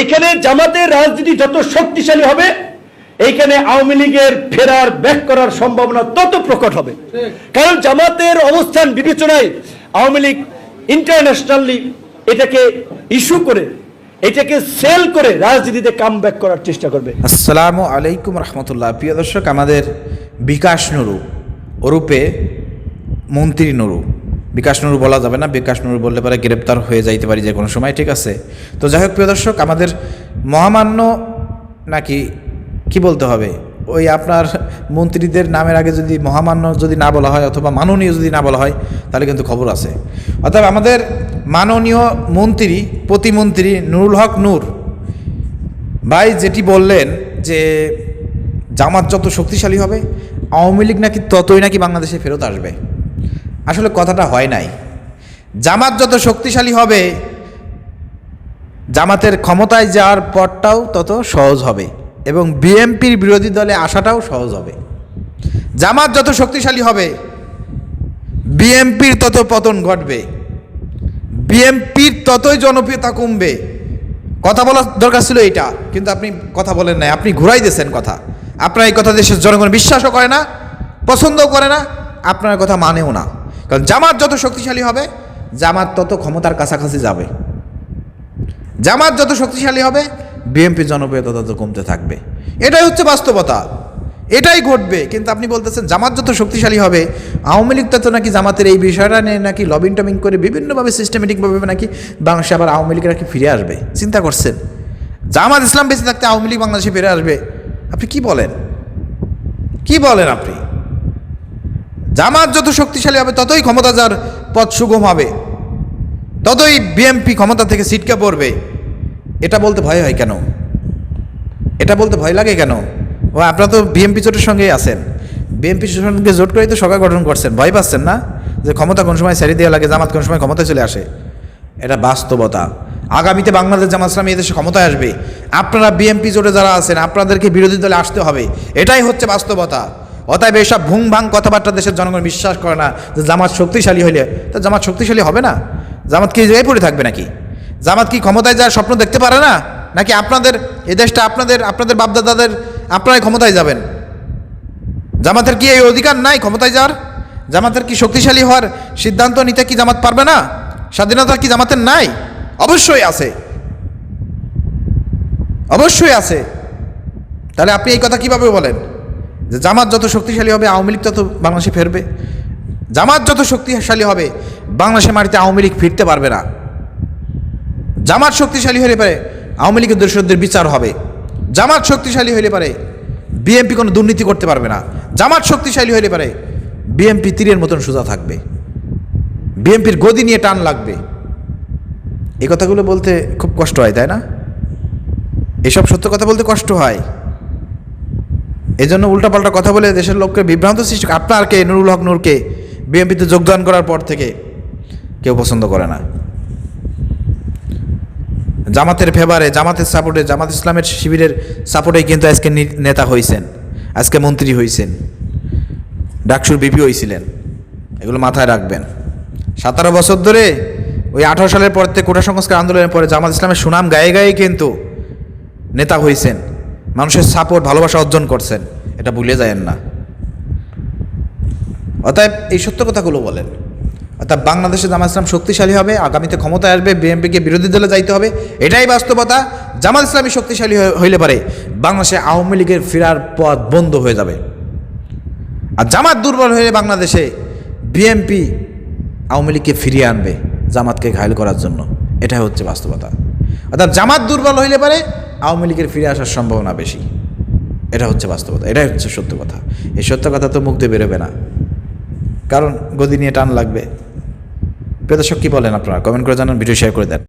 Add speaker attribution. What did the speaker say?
Speaker 1: এইখানে জামাতের রাজনীতি যত শক্তিশালী হবে, এইখানে আওয়ামী লীগের ফেরার ব্যাক করার সম্ভাবনা তত প্রকট হবে। কারণ জামাতের অবস্থান বিবেচনায় আওয়ামী লীগ ইন্টারন্যাশনালি এটাকে ইস্যু করে, এটাকে সেল করে রাজনীতিতে কাম ব্যাক করার চেষ্টা করবে।
Speaker 2: আসসালামু আলাইকুম রহমতুল্লাহ। প্রিয় দর্শক, আমাদের বিকাশ নুরু ওরূপে মন্ত্রী নুরু, বিকাশ নুরু বলা যাবে না, বিকাশ নুরু বললে পরে গ্রেপ্তার হয়ে যাইতে পারি যে কোনো সময়, ঠিক আছে? তো যাই হোক প্রিয় দর্শক, আমাদের মহামান্য নাকি কি বলতে হবে, ওই আপনার মন্ত্রীদের নামের আগে যদি মহামান্য যদি না বলা হয় অথবা মাননীয় যদি না বলা হয় তাহলে কিন্তু খবর আছে। অর্থাৎ আমাদের মাননীয় মন্ত্রী, প্রতিমন্ত্রী নুরুল হক নূর ভাই যেটি বললেন যে জামাত যত শক্তিশালী হবে আওয়ামী লীগ নাকি ততই নাকি বাংলাদেশে ফেরত আসবে। আসলে কথাটা হয় নাই। জামাত যত শক্তিশালী হবে জামাতের ক্ষমতায় যাওয়ার পথটাও তত সহজ হবে এবং বিএনপির বিরোধী দলে আসাটাও সহজ হবে। জামাত যত শক্তিশালী হবে বিএনপির তত পতন ঘটবে, বিএনপির ততই জনপ্রিয়তা কমবে। কথা বলার দরকার ছিল এইটা, কিন্তু আপনি কথা বলেন নাই, আপনি ঘুরাই দিয়েছেন কথা। আপনার এই কথা দেশের জনগণ বিশ্বাসও করে না, পছন্দও করে না, আপনার কথা মানেও না। কারণ জামাত যত শক্তিশালী হবে জামাত তত ক্ষমতার কাছাকাছি যাবে, জামাত যত শক্তিশালী হবে বিএনপির জনপ্রিয়তা তত কমতে থাকবে। এটাই হচ্ছে বাস্তবতা, এটাই ঘটবে। কিন্তু আপনি বলতেছেন জামাত যত শক্তিশালী হবে আওয়ামী লীগ তত নাকি জামাতের এই বিষয়টা নিয়ে নাকি লবিং টবিং করে বিভিন্নভাবে সিস্টেমেটিকভাবে নাকি বাংলাদেশে আবার আওয়ামী লীগ নাকি ফিরে আসবে। চিন্তা করছেন জামাত ইসলাম বেঁচে থাকতে আওয়ামী লীগ বাংলাদেশে ফিরে আসবে? আপনি কি বলেন, কি বলেন আপনি? জামাত যত শক্তিশালী হবে ততই ক্ষমতা যাওয়ার পথ সুগম হবে, ততই বিএনপি ক্ষমতা থেকে ছিটকে পড়বে। এটা বলতে ভয় হয় কেন? এটা বলতে ভয় লাগে কেন? ও আপনারা তো বিএনপি জোটের সঙ্গেই আছেন, বিএনপির সঙ্গে জোট করেই তো সরকার গঠন করছেন। ভয় পাচ্ছেন না যে ক্ষমতা কোন সময় ছেড়ে দেওয়া লাগে, জামাত কোন সময় ক্ষমতায় চলে আসে? এটা বাস্তবতা। আগামীতে বাংলাদেশ জামাত ইসলামী এদেশে ক্ষমতায় আসবে, আপনারা বিএনপি জোটে যারা আছেন আপনাদেরকে বিরোধী দলে আসতে হবে, এটাই হচ্ছে বাস্তবতা। অতএব এইসব ভুং ভাং কথাবার্তা দেশের জনগণ বিশ্বাস করে না যে জামাত শক্তিশালী হইলে তো জামাত শক্তিশালী হবে না। জামাত কি জায়গায় পড়ে থাকবে নাকি? জামাত কি ক্ষমতায় যাওয়ার স্বপ্ন দেখতে পারে না? নাকি আপনাদের এই দেশটা আপনাদের বাপদাদাদের আপনারাই ক্ষমতায় যাবেন? জামাতের কি এই অধিকার নাই ক্ষমতায় যাওয়ার? জামাতের কি শক্তিশালী হওয়ার সিদ্ধান্ত নিতে কি জামাত পারবে না? স্বাধীনতা কি জামাতের নাই? অবশ্যই আছে, অবশ্যই আছে। তাহলে আপনি এই কথা কিভাবে বলেন যে জামাত যত শক্তিশালী হবে আওয়ামী লীগ তত বাংলাদেশে ফিরবে? জামাত যত শক্তিশালী হবে বাংলাদেশের মাটিতে আওয়ামী লীগ ফিরতে পারবে না। জামাত শক্তিশালী হলে পারে আওয়ামী লীগের দোষীদের বিচার হবে, জামাত শক্তিশালী হলে পারে বিএনপি কোনো দুর্নীতি করতে পারবে না, জামাত শক্তিশালী হলে পারে বিএনপি তীরের মতন সোজা থাকবে, বিএনপির গদি নিয়ে টান লাগবে। এই কথাগুলো বলতে খুব কষ্ট হয়, তাই না? এসব সত্য কথা বলতে কষ্ট হয়, এই জন্য উল্টাপাল্টা কথা বলে দেশের লোককে বিভ্রান্ত সৃষ্টি। আপনারকে নুরুল হক নূরকে বিএনপিতে যোগদান করার পর থেকে কেউ পছন্দ করে না। জামাতের ফেভারে, জামাতের সাপোর্টে, জামাত ইসলামের শিবিরের সাপোর্টেই কিন্তু আজকে নেতা হয়েছেন, আজকে মন্ত্রী হয়েছেন, ডাকসুর বিপি হয়েছিলেন। এগুলো মাথায় রাখবেন। 17 বছর ধরে ওই 18 সালের পর থেকে কোটা সংস্কার আন্দোলনের পরে জামাত ইসলামের সুনাম গায়ে গায়ে কিন্তু নেতা হয়েছেন, মানুষের সাপোর্ট ভালোবাসা অর্জন করছেন, এটা ভুলে যায়েন না। অতএব এই সত্য কথাগুলো বলেন। অর্থাৎ বাংলাদেশে জামাত ইসলাম শক্তিশালী হবে, আগামীতে ক্ষমতায় আসবে, বিএনপিকে বিরোধী দলে যাইতে হবে, এটাই বাস্তবতা। জামাত ইসলামী শক্তিশালী হইলে পারে বাংলাদেশে আওয়ামী লীগের ফেরার পথ বন্ধ হয়ে যাবে। আর জামাত দুর্বল হয়ে বাংলাদেশে বিএনপি আওয়ামী লীগকে ফিরিয়ে আনবে জামাতকে ঘায়েল করার জন্য, এটাই হচ্ছে বাস্তবতা। অর্থাৎ জামাত দুর্বল হইলে পারে আওয়ামী লীগের ফিরে আসার সম্ভাবনা বেশি, এটা হচ্ছে বাস্তবতা, এটাই হচ্ছে সত্য কথা। এই সত্য কথা তো মুখ দিয়ে বেরোবে না, কারণ গদি নিয়ে টান লাগবে। প্রিয় দর্শক, কি বলেন আপনারা? কমেন্ট করে জানান, ভিডিও শেয়ার করে দেন।